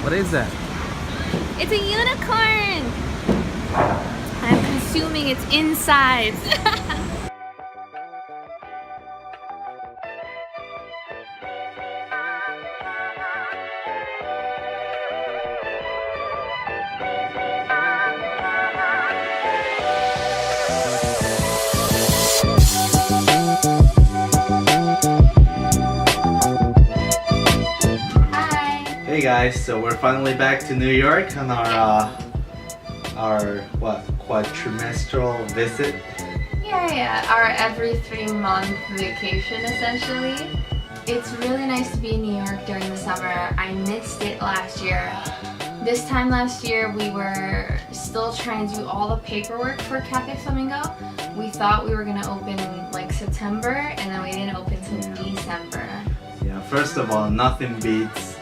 What is that? It's a unicorn! I'm consuming its insides. Hey guys, so we're finally back to New York on our quadrimestral visit. Yeah, our every 3-month vacation essentially. It's really nice to be in New York during the summer. I missed it last year. This time last year we were still trying to do all the paperwork for Cafe Flamingo. We thought we were gonna open in like September and then we didn't open until December. Yeah, first of all, nothing beats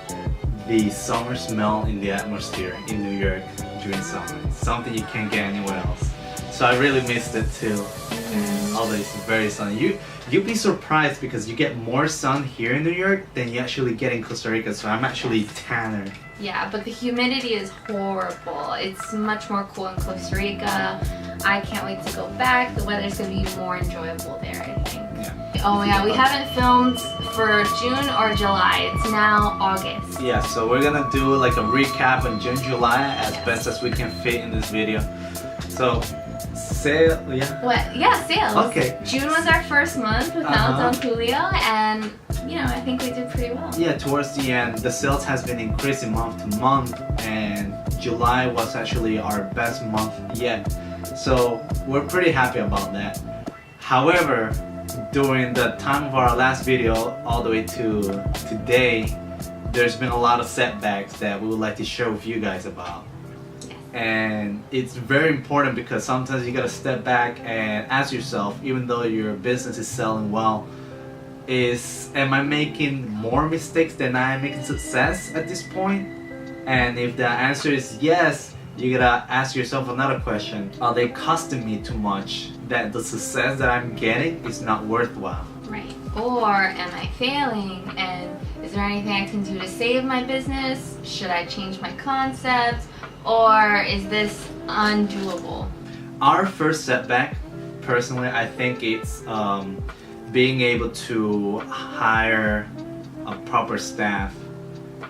the summer smell in the atmosphere in New York during summer. It's something you can't get anywhere else. So I really missed it too. And although it's very sunny, you'd be surprised because you get more sun here in New York than you actually get in Costa Rica. So I'm actually tanner. Yeah, but the humidity is horrible. It's much more cool in Costa Rica. I can't wait to go back. The weather's gonna be more enjoyable there, I think. Yeah. Oh yeah, we haven't filmed for June or July. It's now August. Yeah, so we're gonna do like a recap on June, July as best as we can fit in this video. So, sale, yeah. What? Yeah, sales. Okay. June was our first month with Don Julio, and you know, I think we did pretty well. Yeah, towards the end, the sales has been increasing month to month, and July was actually our best month yet. So we're pretty happy about that. However, during the time of our last video all the way to today, there's been a lot of setbacks that we would like to share with you guys about. And it's very important because sometimes you gotta step back and ask yourself, even though your business is selling well, am I making more mistakes than I am making success at this point? And if the answer is yes, you gotta ask yourself another question. Are they costing me too much that the success that I'm getting is not worthwhile? Right. Or am I failing? And is there anything I can do to save my business? Should I change my concept? Or is this undoable? Our first setback, personally, I think it's being able to hire a proper staff.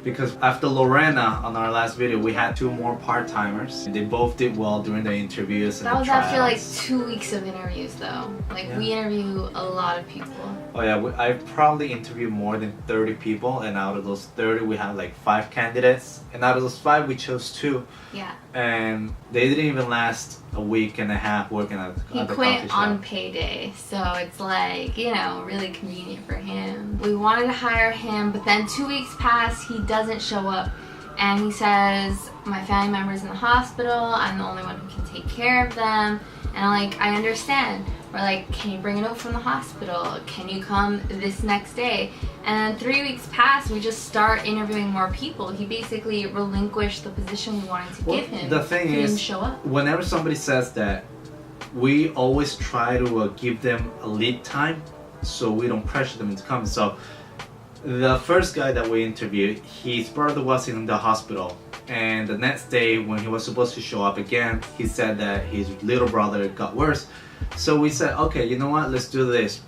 Because after Lorena on our last video, we had 2 more part-timers. They both did well during the interviews and that the was trials. after like 2 weeks of interviews though. Like we interview a lot of people. Oh yeah, I've probably interviewed more than 30 people, and out of those 30 we had like 5 candidates, and out of those 5 we chose 2. Yeah. And they didn't even last a week and a half working at the coffee shop. He quit on payday, so it's like, you know, really convenient for him. We wanted to hire him, but then 2 weeks pass, he doesn't show up, and he says, my family member's in the hospital, I'm the only one who can take care of them. And I'm like, I understand. We're like, can you bring a note from the hospital? Can you come this next day? And then 3 weeks pass, we just start interviewing more people. He basically relinquished the position we wanted to give him. The thing he is, didn't show up. Whenever somebody says that, we always try to give them a lead time so we don't pressure them into coming. So the first guy that we interviewed, his brother was in the hospital, and the next day when he was supposed to show up again, he said that his little brother got worse. So we said, okay, you know what, let's do this.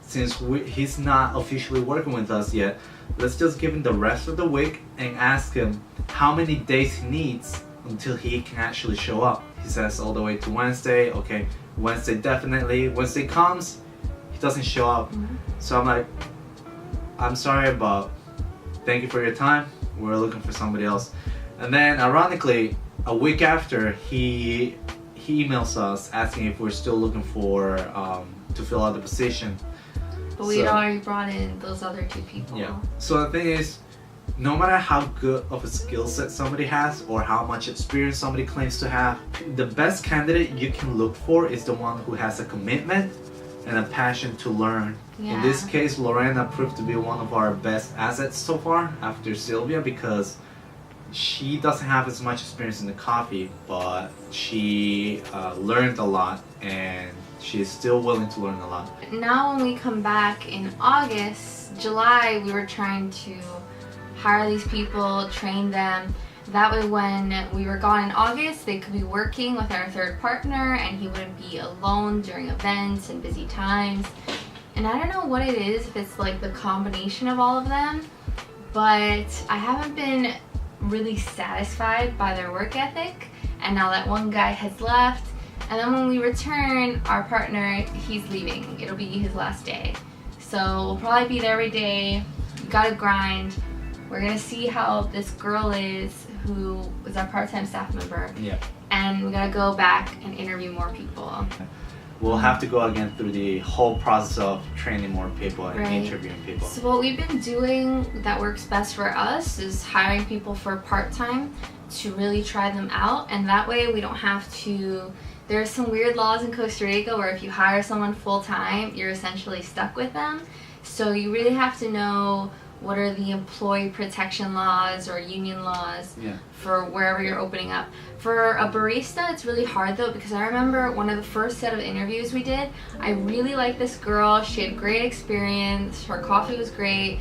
Since he's not officially working with us yet, let's just give him the rest of the week and ask him how many days he needs until he can actually show up. He says all the way to Wednesday. Okay, Wednesday definitely. Wednesday comes, he doesn't show up. So I'm like, I'm sorry, but thank you for your time. We're looking for somebody else. And then ironically, a week after, he emails us asking if we're still looking for to fill out the position. But we'd already brought in those other 2 people. Yeah. So the thing is, no matter how good of a skill set somebody has or how much experience somebody claims to have, the best candidate you can look for is the one who has a commitment and a passion to learn. Yeah. In this case, Lorena proved to be one of our best assets so far after Sylvia, because she doesn't have as much experience in the coffee, but she learned a lot, and she is still willing to learn a lot. Now when we come back in August, July, we were trying to hire these people, train them. That way when we were gone in August, they could be working with our third partner and he wouldn't be alone during events and busy times. And I don't know what it is, if it's like the combination of all of them, but I haven't been really satisfied by their work ethic. And now that one guy has left, and then when we return, our partner, he's leaving. It'll be his last day. So we'll probably be there every day. We gotta grind. We're gonna see how this girl is, who is our part-time staff member. Yeah. And we gotta go back and interview more people. We'll have to go again through the whole process of training more people and Right. interviewing people. So what we've been doing that works best for us is hiring people for part-time to really try them out, and that way we don't have to. There's some weird laws in Costa Rica where if you hire someone full-time, you're essentially stuck with them. So you really have to know what are the employee protection laws or union laws for wherever you're opening up. For a barista, it's really hard though, because I remember one of the first set of interviews we did, I really liked this girl. She had great experience, her coffee was great,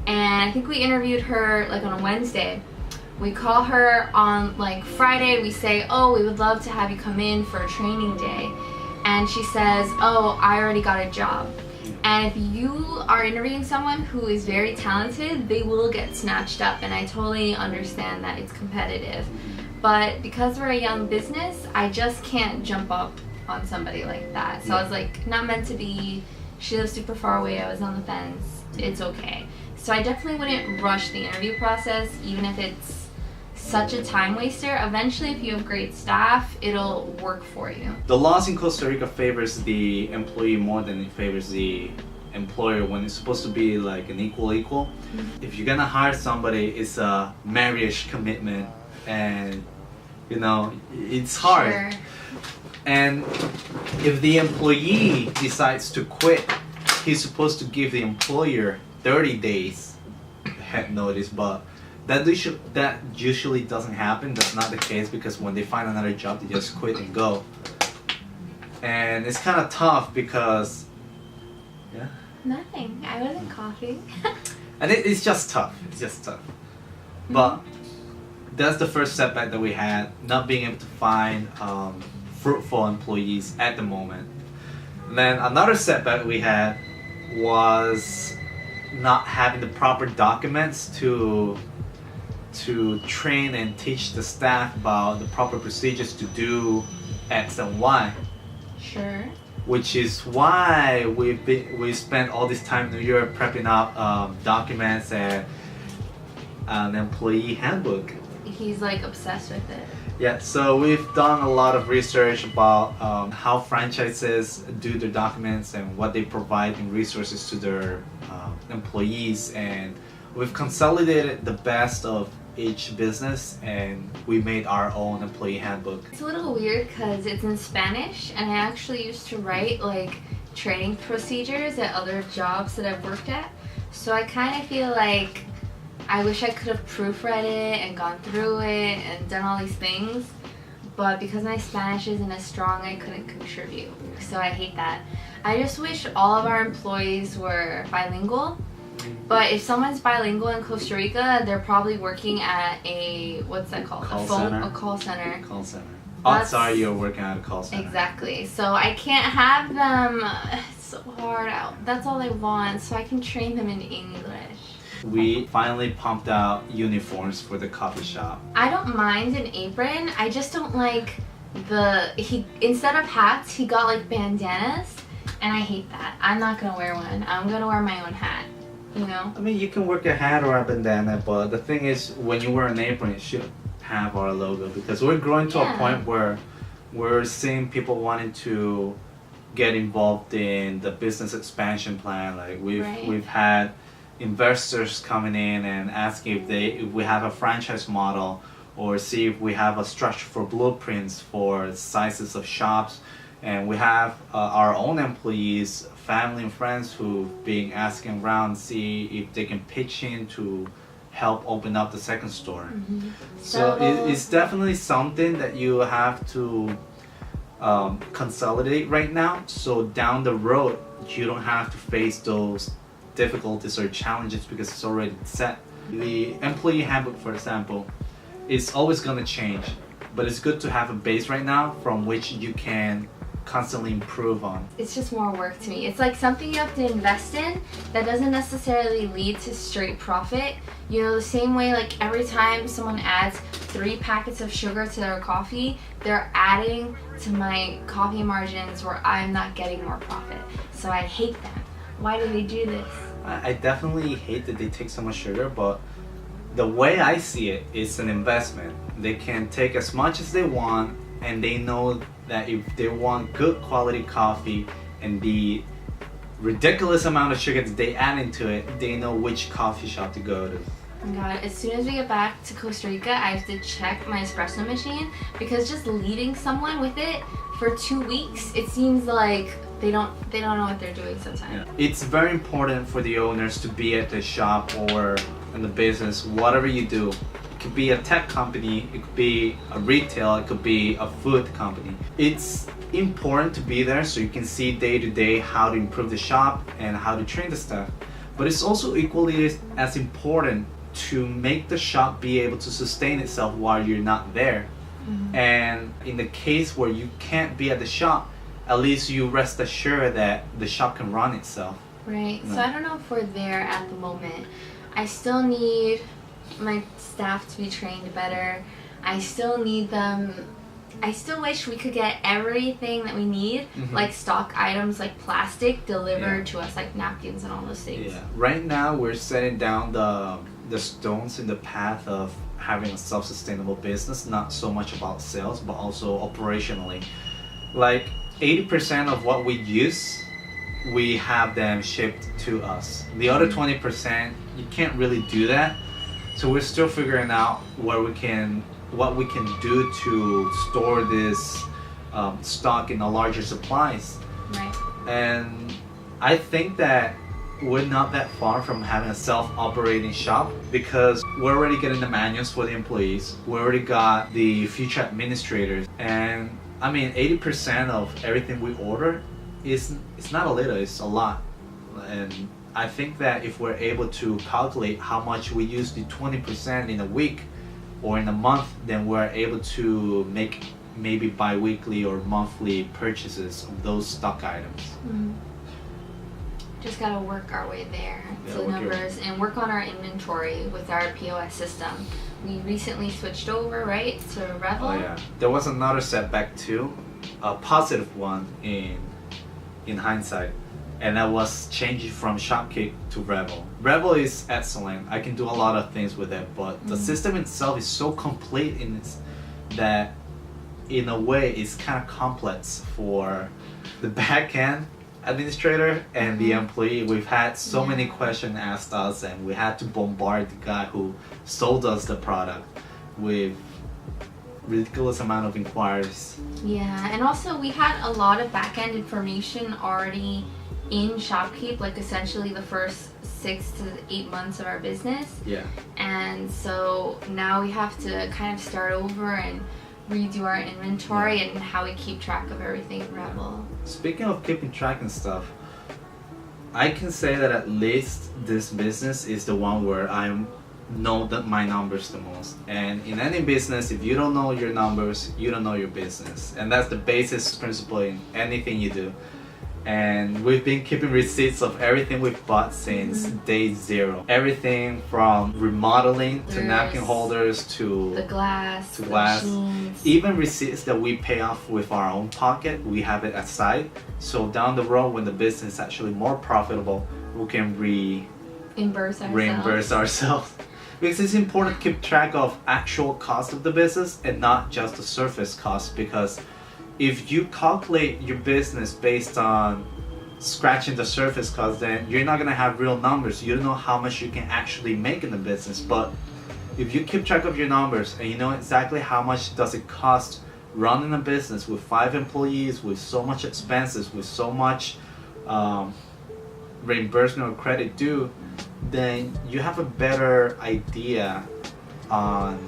and I think we interviewed her like on a Wednesday. We call her on like Friday, we say, oh, we would love to have you come in for a training day. And she says, oh, I already got a job. And if you are interviewing someone who is very talented, they will get snatched up, and I totally understand that it's competitive. But because we're a young business, I just can't jump up on somebody like that. So I was like, not meant to be. She lives super far away, I was on the fence. It's okay. So I definitely wouldn't rush the interview process, even if it's such a time waster. Eventually, if you have great staff, it'll work for you. The laws in Costa Rica favors the employee more than it favors the employer, when it's supposed to be like an equal. If you're gonna hire somebody, it's a marriage commitment, and you know, it's hard. Sure. And if the employee decides to quit, he's supposed to give the employer 30 days head notice, but that usually doesn't happen. That's not the case, because when they find another job, they just quit and go. And it's kind of tough because, Nothing. I wasn't coughing. and it's just tough. It's just tough. But that's the first setback that we had, not being able to find fruitful employees at the moment. And then another setback we had was not having the proper documents to train and teach the staff about the proper procedures to do X and Y. Sure. Which is why we spent all this time in New York prepping up documents and an employee handbook. He's like obsessed with it. Yeah, so we've done a lot of research about how franchises do their documents and what they provide in resources to their employees, and we've consolidated the best of each business and we made our own employee handbook. It's a little weird because it's in Spanish, and I actually used to write like training procedures at other jobs that I've worked at, so I kind of feel like I wish I could have proofread it and gone through it and done all these things, but because my Spanish isn't as strong, I couldn't contribute, so I hate that. I just wish all of our employees were bilingual. But if someone's bilingual in Costa Rica, they're probably working at a, what's that called? Call center. A call center. Call center. Odds are you're working at a call center. Exactly. So I can't have them. It's so hard. That's all they want, so I can train them in English. We finally pumped out uniforms for the coffee shop. I don't mind an apron. I just don't like instead of hats, he got like bandanas, and I hate that. I'm not gonna wear one. I'm gonna wear my own hat. You know? I mean, you can work a hat or a bandana, but the thing is, when you wear an apron, it should have our logo, because we're growing to a point where we're seeing people wanting to get involved in the business expansion plan. Like we've had investors coming in and asking if we have a franchise model, or see if we have a structure for blueprints for sizes of shops. And we have our own employees, family and friends who've been asking around, see if they can pitch in to help open up the second store. Mm-hmm. So it's definitely something that you have to consolidate right now, so down the road you don't have to face those difficulties or challenges, because it's already set. The employee handbook, for example, is always gonna change, but it's good to have a base right now from which you can constantly improve on. It's just more work to me. It's like something you have to invest in that doesn't necessarily lead to straight profit. You know, the same way like every time someone adds 3 packets of sugar to their coffee, they're adding to my coffee margins where I'm not getting more profit. So I hate them. Why do they do this? I definitely hate that they take so much sugar, but the way I see it, it's an investment. They can take as much as they want, and they know that if they want good quality coffee and the ridiculous amount of sugar that they add into it, they know which coffee shop to go to. God, as soon as we get back to Costa Rica, I have to check my espresso machine because just leaving someone with it for 2 weeks, it seems like they don't know what they're doing sometimes. Yeah. It's very important for the owners to be at the shop or in the business, whatever you do. It could be a tech company, it could be a retail, it could be a food company. It's important to be there so you can see day to day how to improve the shop and how to train the staff. But it's also equally as important to make the shop be able to sustain itself while you're not there. Mm-hmm. And in the case where you can't be at the shop, at least you rest assured that the shop can run itself. Right. So I don't know if we're there at the moment. I still need my staff to be trained better. I still need them. I still wish we could get everything that we need, like stock items like plastic, delivered to us, like napkins and all those things. Yeah. Right now we're setting down the stones in the path of having a self-sustainable business, not so much about sales, but also operationally. Like 80% of what we use, we have them shipped to us. The other 20%, you can't really do that. So we're still figuring out what we can do to store this stock in a larger supplies. Right. And I think that we're not that far from having a self-operating shop because we're already getting the manuals for the employees. We already got the future administrators, and I mean 80% of everything we order it's not a little, it's a lot. And I think that if we're able to calculate how much we use the 20% in a week or in a month, then we're able to make maybe bi-weekly or monthly purchases of those stock items. Mm-hmm. Just gotta work our way there to the numbers and work on our inventory with our POS system. We recently switched over, right, to Revel. Oh yeah, there was another setback too, a positive one in hindsight, and that was changing from Shopkick to Revel. Revel is excellent. I can do a lot of things with it, but the system itself is so complete that in a way it's kind of complex for the back end administrator and the employee. We've had so many questions asked us, and we had to bombard the guy who sold us the product with ridiculous amount of inquiries. Yeah, and also we had a lot of back-end information already in Shopkeep, like essentially the first 6 to 8 months of our business. Yeah. And so now we have to kind of start over and redo our inventory and how we keep track of everything in Revel. Speaking of keeping track and stuff, I can say that at least this business is the one where I know that my numbers the most. And in any business, if you don't know your numbers, you don't know your business. And that's the basis principle in anything you do. And we've been keeping receipts of everything we've bought since day 0. Everything from remodeling to napkin holders to the glass, machines. Even receipts that we pay off with our own pocket, we have it aside. So down the road, when the business is actually more profitable, we can reimburse ourselves. Because it's important to keep track of actual cost of the business and not just the surface cost, because if you calculate your business based on scratching the surface cost, then you're not going to have real numbers. You don't know how much you can actually make in the business. But if you keep track of your numbers and you know exactly how much does it cost running a business with 5 employees, with so much expenses, with so much reimbursement or credit due, then you have a better idea on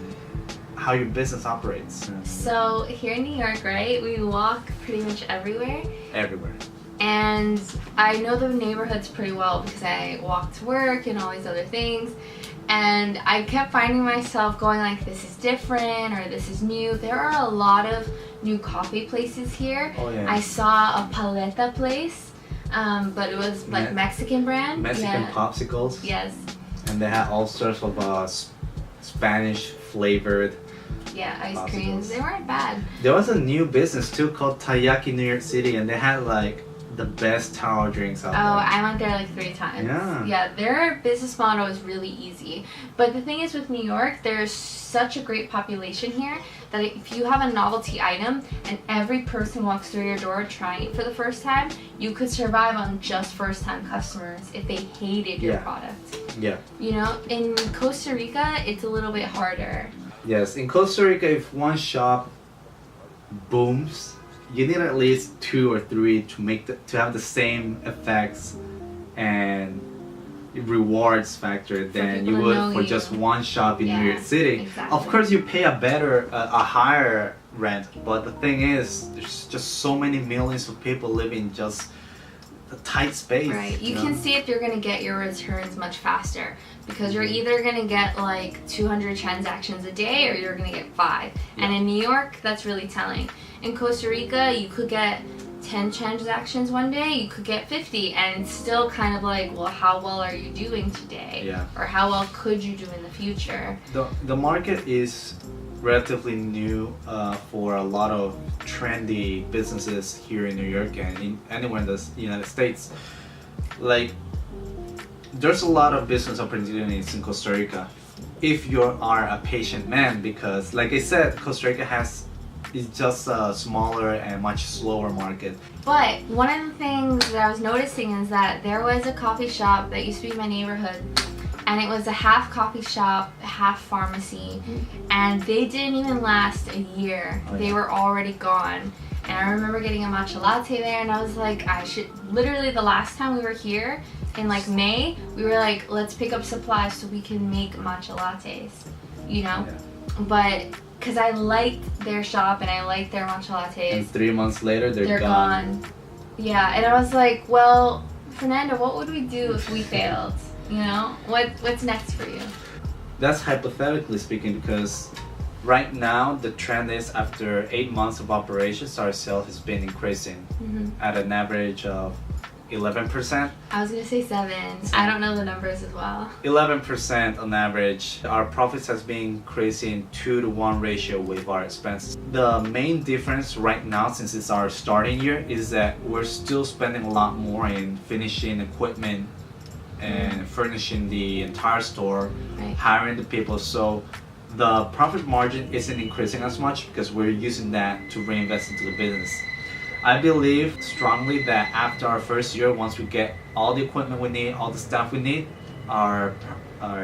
how your business operates. So here in New York, right, we walk pretty much everywhere. Everywhere. And I know the neighborhoods pretty well because I walk to work and all these other things. And I kept finding myself going like, this is different or this is new. There are a lot of new coffee places here. Oh, yeah. I saw a paleta place, but it was like Mexican brand. Mexican popsicles. Yes. And they had all sorts of Spanish flavored ice popsicles. creams. They weren't bad. There was a new business too called Taiyaki New York City, and they had like the best taro drinks out there. I went there like 3 times. Yeah. Their business model is really easy. But the thing is with New York, there's such a great population here that if you have a novelty item and every person walks through your door trying it for the first time, you could survive on just first time customers if they hated your product. Yeah. You know, in Costa Rica, it's a little bit harder. Yes, in Costa Rica, if one shop booms, you need at least 2 or 3 to have the same effects and rewards factor than you would for just one shop in New York City. Exactly. Of course, you pay a higher rent, but the thing is, there's just so many millions of people living in just a tight space. Right. You can see if you're going to get your returns much faster because you're either going to get like 200 transactions a day or you're going to get 5. Yeah. And in New York, that's really telling. In Costa Rica, you could get 10 transactions one day, you could get 50, and it's still kind of like, well, how well are you doing today? Yeah. Or how well could you do in the future? The market is relatively new for a lot of trendy businesses here in New York and anywhere in the United States. Like, there's a lot of business opportunities in Costa Rica if you are a patient man, because like I said, Costa Rica is just a smaller and much slower market. But one of the things that I was noticing is that there was a coffee shop that used to be in my neighborhood, and it was a half coffee shop, half pharmacy, and they didn't even last a year. Oh, yeah. They were already gone. And I remember getting a matcha latte there, and I was like, literally the last time we were here, in like May, we were like, let's pick up supplies so we can make matcha lattes, you know? Yeah. But because I liked their shop and I liked their matcha lattes. And 3 months later, they're gone. Yeah, and I was like, well, Fernando, what would we do if we failed? You know, what's next for you? That's hypothetically speaking, because right now the trend is after 8 months of operations, our sales has been increasing at an average of 11%. I was gonna say 7. I don't know the numbers as well. 11% on average. Our profits has been increasing 2 to 1 ratio with our expenses. The main difference right now, since it's our starting year, is that we're still spending a lot more in finishing equipment and furnishing the entire store, hiring the people. So the profit margin isn't increasing as much because we're using that to reinvest into the business. I believe strongly that after our first year, once we get all the equipment we need, all the staff we need, our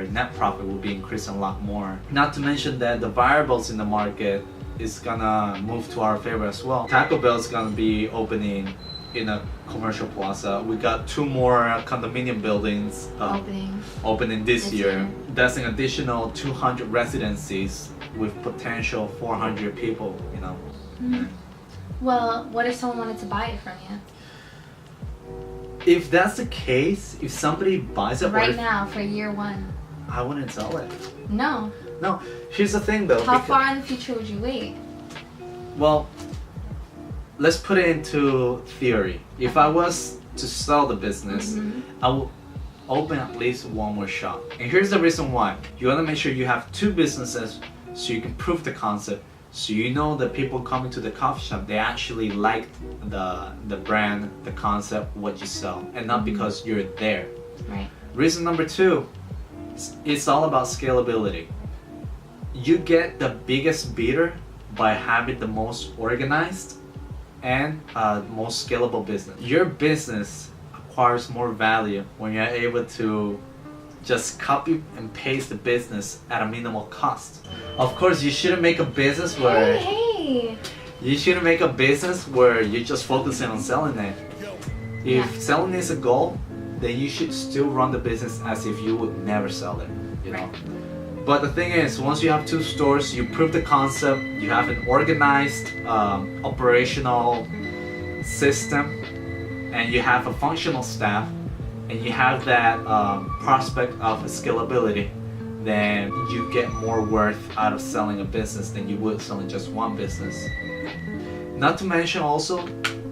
net profit will be increasing a lot more. Not to mention that the variables in the market is gonna move to our favor as well. Taco Bell is gonna be opening in a commercial plaza. We got 2 more condominium buildings opening this year. That's an additional 200 residencies with potential 400 people, you know. Well, what if someone wanted to buy it from you? If that's the case, if somebody buys it right now for year 1, I wouldn't sell it. No. Here's the thing though. How far in the future would you wait? Well, let's put it into theory. If I was to sell the business, I would open at least 1 more shop. And here's the reason why. You want to make sure you have 2 businesses so you can prove the concept. So you know that people coming to the coffee shop, they actually like the brand, the concept, what you sell, and not because you're there. Right. Reason number 2, it's all about scalability. You get the biggest beater by having the most organized and most scalable business. Your business acquires more value when you're able to just copy and paste the business at a minimal cost. Of course, you shouldn't make a business where you shouldn't make a business where you're just focusing on selling it. If selling is a goal, then you should still run the business as if you would never sell it, you know. But the thing is, once you have 2 stores, you prove the concept, you have an organized operational system, and you have a functional staff, and you have that prospect of scalability, then you get more worth out of selling a business than you would selling just one business. Not to mention also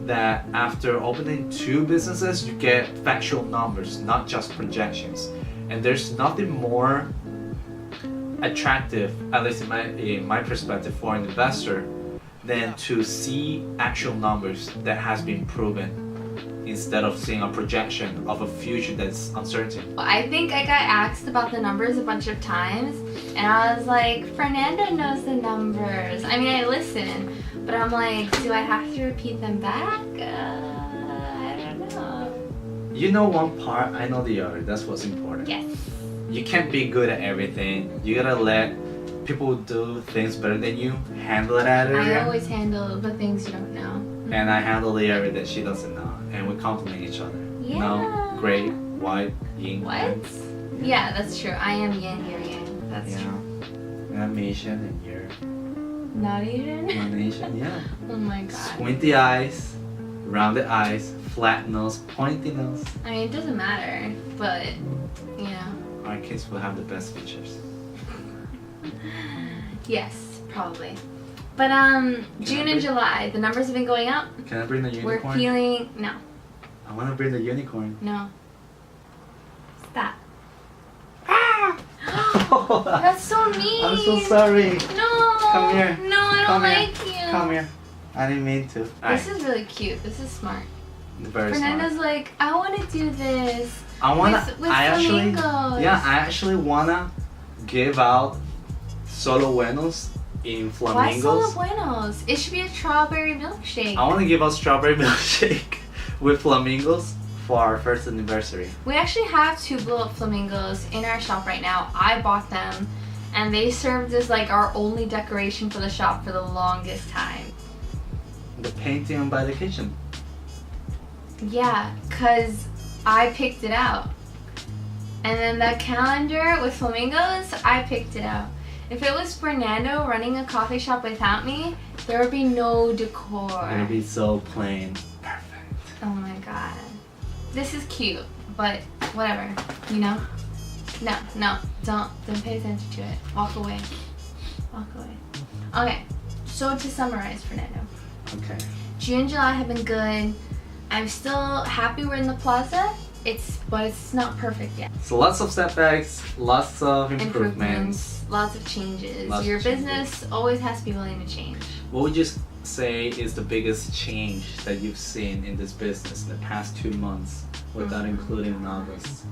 that after opening 2 businesses, you get factual numbers, not just projections. And there's nothing more attractive, at least in my perspective, for an investor than to see actual numbers that has been proven instead of seeing a projection of a future that's uncertain. I think I got asked about the numbers a bunch of times, and I was like, Fernando knows the numbers. I mean, I listen, but I'm like, do I have to repeat them back? I don't know. You know one part, I know the other. That's what's important. Yes. You can't be good at everything. You gotta let people do things better than you. Handle it at I her. always handle the things you don't know. And I handle the area that she doesn't know. And we complement each other. Yeah. You know, gray, white, yin. What? Yeah, that's true. I am yin, you're yang. That's Yeah. true. And I'm Asian and you're Not Asian? non-Asian. Yeah. Oh my god. Squinty eyes, rounded eyes, flat nose, pointy nose. I mean, it doesn't matter, but, you know. Our kids will have the best features. Yes, probably. But June and July, the numbers have been going up. Can I bring the unicorn? We're feeling no, I want to bring the unicorn. no. Stop. Ah! That's so mean. I'm so sorry. No. Come here. No, I don't Come here. like you. Come here. I didn't mean to. This is really cute. This is smart. Very Fernando's smart. like, I want to do this. I wanna. with I actually. flamingos. Yeah, I actually wanna give out solo buenos in Why solo flamingos. buenos? It should be a strawberry milkshake. I wanna give out strawberry milkshake with flamingos for our first anniversary. We actually have 2 blow up flamingos in our shop right now. I bought them, and they served as like our only decoration for the shop for the longest time. The painting by the kitchen. Yeah, cause I picked it out. And then that calendar with flamingos, I picked it out. If it was Fernando running a coffee shop without me, there would be no decor. It'll be so plain. Perfect. Oh my god. This is cute, but whatever, you know? No, don't pay attention to it. Walk away. Walk away. Okay, so to summarize, Fernando. Okay. June and July have been good. I'm still happy we're in the plaza. But it's not perfect yet. So lots of setbacks, lots of improvements. Lots of changes. Lots of Your changes. business always has to be willing to change. What would you say is the biggest change that you've seen in this business in the past 2 months, without including August?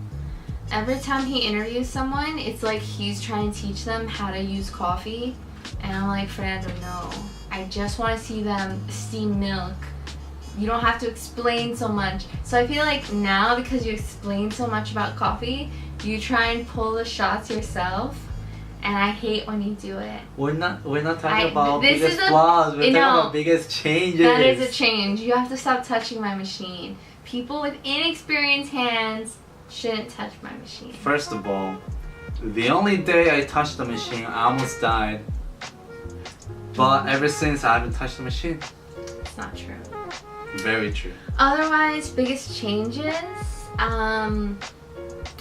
Every time he interviews someone, it's like he's trying to teach them how to use coffee. And I'm like, Fernando, no. I just want to see them steam milk. You don't have to explain so much. So I feel like now, because you explain so much about coffee, you try and pull the shots yourself, and I hate when you do it. We're not talking about this biggest is a- flaws. We're you talking know, about biggest changes. That is a change. You have to stop touching my machine. People with inexperienced hands shouldn't touch my machine. First of all, the only day I touched the machine, I almost died. But ever since, I haven't touched the machine. It's not true. Very true. Otherwise, biggest changes, I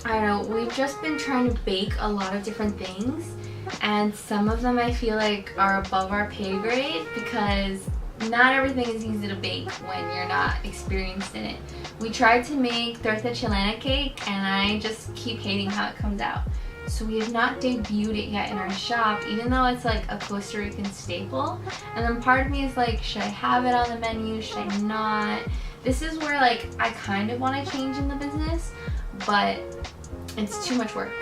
don't know, we've just been trying to bake a lot of different things, and some of them I feel like are above our pay grade because not everything is easy to bake when you're not experienced in it. We tried to make chillin cake, and I just keep hating how it comes out. So we have not debuted it yet in our shop, even though it's like a Costa Rican staple. And then part of me is like, should I have it on the menu? Should I not? This is where like I kind of want to change in the business, but it's too much work.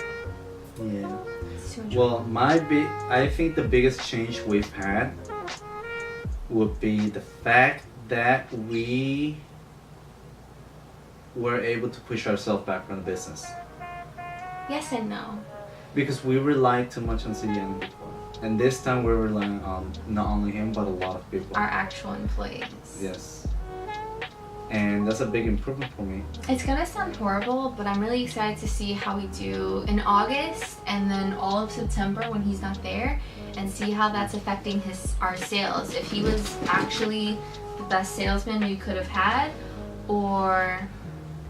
Yeah. It's too much Well, I think the biggest change we've had would be the fact that we were able to push ourselves back from the business. Yes and no. Because we relied too much on CDN before. And this time we're relying on not only him, but a lot of people. Our actual employees. Yes. And that's a big improvement for me. It's gonna sound horrible, but I'm really excited to see how we do in August and then all of September when he's not there, and see how that's affecting our sales. If he was actually the best salesman we could have had, or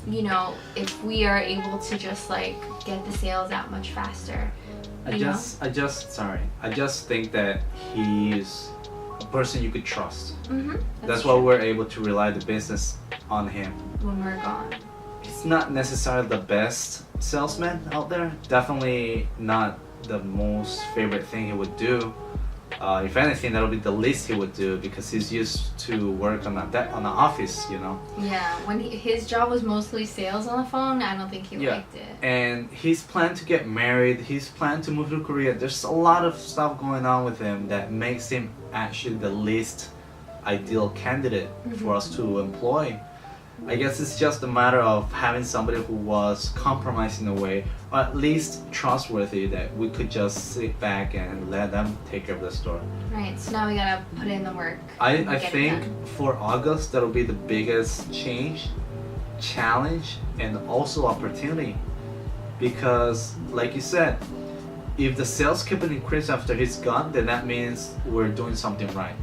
you know, if we are able to just like get the sales out much faster. I just think that he's a person you could trust. That's why we're able to rely the business on him when we're gone. He's not necessarily the best salesman out there. Definitely not the most favorite thing he would do. If anything, that'll be the least he would do because he's used to work on an office, you know. Yeah, when his job was mostly sales on the phone, I don't think he liked it. And he's planned to get married. He's planned to move to Korea. There's a lot of stuff going on with him that makes him actually the least ideal candidate for us to employ. I guess it's just a matter of having somebody who was compromised in a way, or at least trustworthy, that we could just sit back and let them take care of the store. Right, so now we gotta put in the work. I think for August, that'll be the biggest challenge, and also opportunity. Because, like you said, if the sales keep on increasing after he's gone, then that means we're doing something right.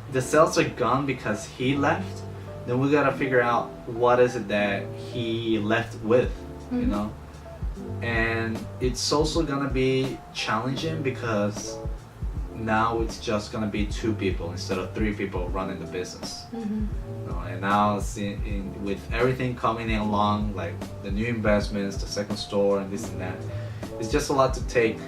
If the sales are gone because he left, then we gotta figure out what is it that he left with, you know? And it's also gonna be challenging because now it's just gonna be 2 people instead of 3 people running the business. You know, and now with everything coming in along, like the new investments, the second store, and this and that, it's just a lot to take,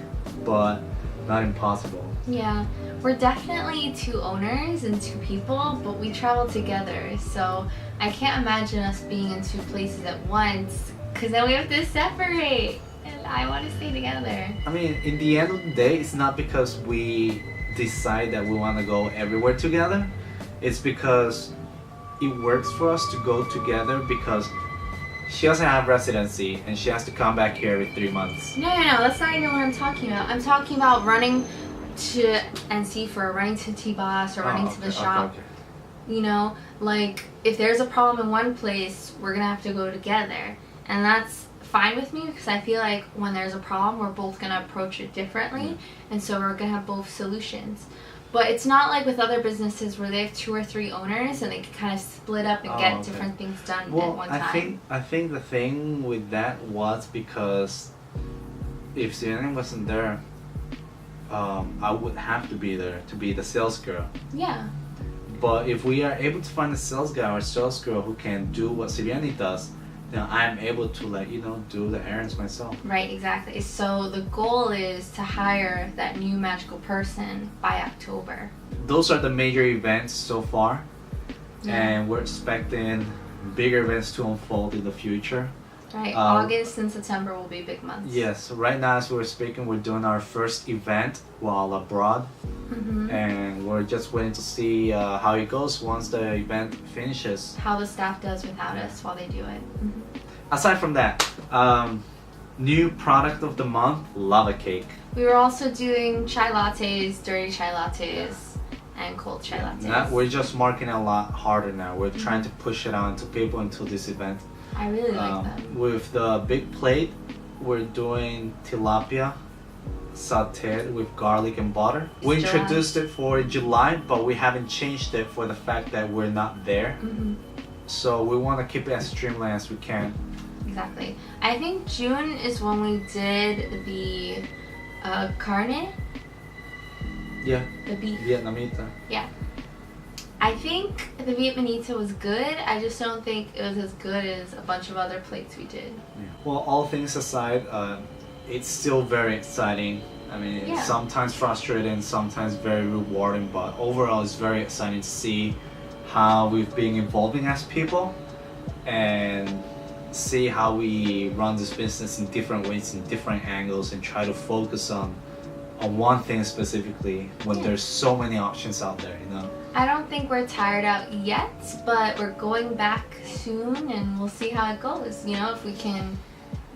but not impossible. Yeah, we're definitely 2 owners and 2 people, but we travel together, so I can't imagine us being in 2 places at once, because then we have to separate, and I want to stay together. I mean, in the end of the day, it's not because we decide that we want to go everywhere together. It's because it works for us to go together because she doesn't have residency and she has to come back here every 3 months. No, that's not even what I'm talking about. I'm talking about running to NC for running to T-Boss or running to the shop. You know, like if there's a problem in one place, we're gonna have to go together, and that's fine with me because I feel like when there's a problem, we're both gonna approach it differently, and so we're gonna have both solutions. But it's not like with other businesses where they have 2 or 3 owners and they can kind of split up and get different things done at one time. I think the thing with that was because if Sienna wasn't there, I would have to be there to be the sales girl. Yeah. But if we are able to find a sales guy or sales girl who can do what Siriani does, then I'm able to do the errands myself. Right, exactly. So the goal is to hire that new magical person by October. Those are the major events so far, and we're expecting bigger events to unfold in the future. Right, August and September will be big months. Yes, right now as we're speaking, we're doing our first event while abroad, and we're just waiting to see how it goes once the event finishes. How the staff does without us while they do it. Aside from that, new product of the month, lava cake. We were also doing chai lattes, dirty chai lattes, and cold chai lattes. We're just marketing a lot harder now. We're trying to push it out to people until this event. I really like them. With the big plate, we're doing tilapia sauteed with garlic and butter. We introduced it for July, but we haven't changed it for the fact that we're not there. So we want to keep it as streamlined as we can. Exactly. I think June is when we did the carne. Yeah. The beef. Vietnamita. Yeah. I think the Vietnamita was good. I just don't think it was as good as a bunch of other plates we did. Yeah. Well, all things aside, it's still very exciting. I mean, sometimes frustrating, sometimes very rewarding, but overall it's very exciting to see how we've been evolving as people and see how we run this business in different ways, in different angles, and try to focus on one thing specifically when there's so many options out there, you know. I don't think we're tired out yet, but we're going back soon and we'll see how it goes. You know, if we can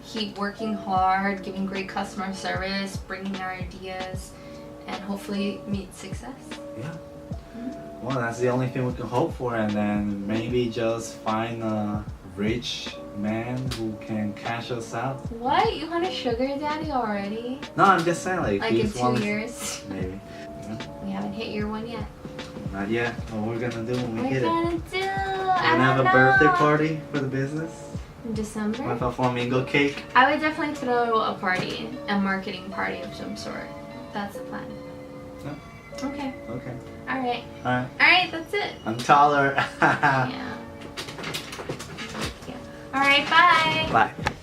keep working hard, giving great customer service, bringing our ideas, and hopefully meet success. Yeah. Well, that's the only thing we can hope for, and then maybe just find a rich man who can cash us out. What? You want a sugar daddy already? No, I'm just saying, like in 2 years? Maybe. Yeah. We haven't hit year 1 yet. Not yet. What we're gonna do when we hit it? We're gonna have a birthday party for the business? In December? With a flamingo cake? I would definitely throw a party, a marketing party of some sort. That's the plan. Yeah. Okay. Okay. Alright. Alright. Alright, that's it. I'm taller. Yeah. Alright, bye. Bye.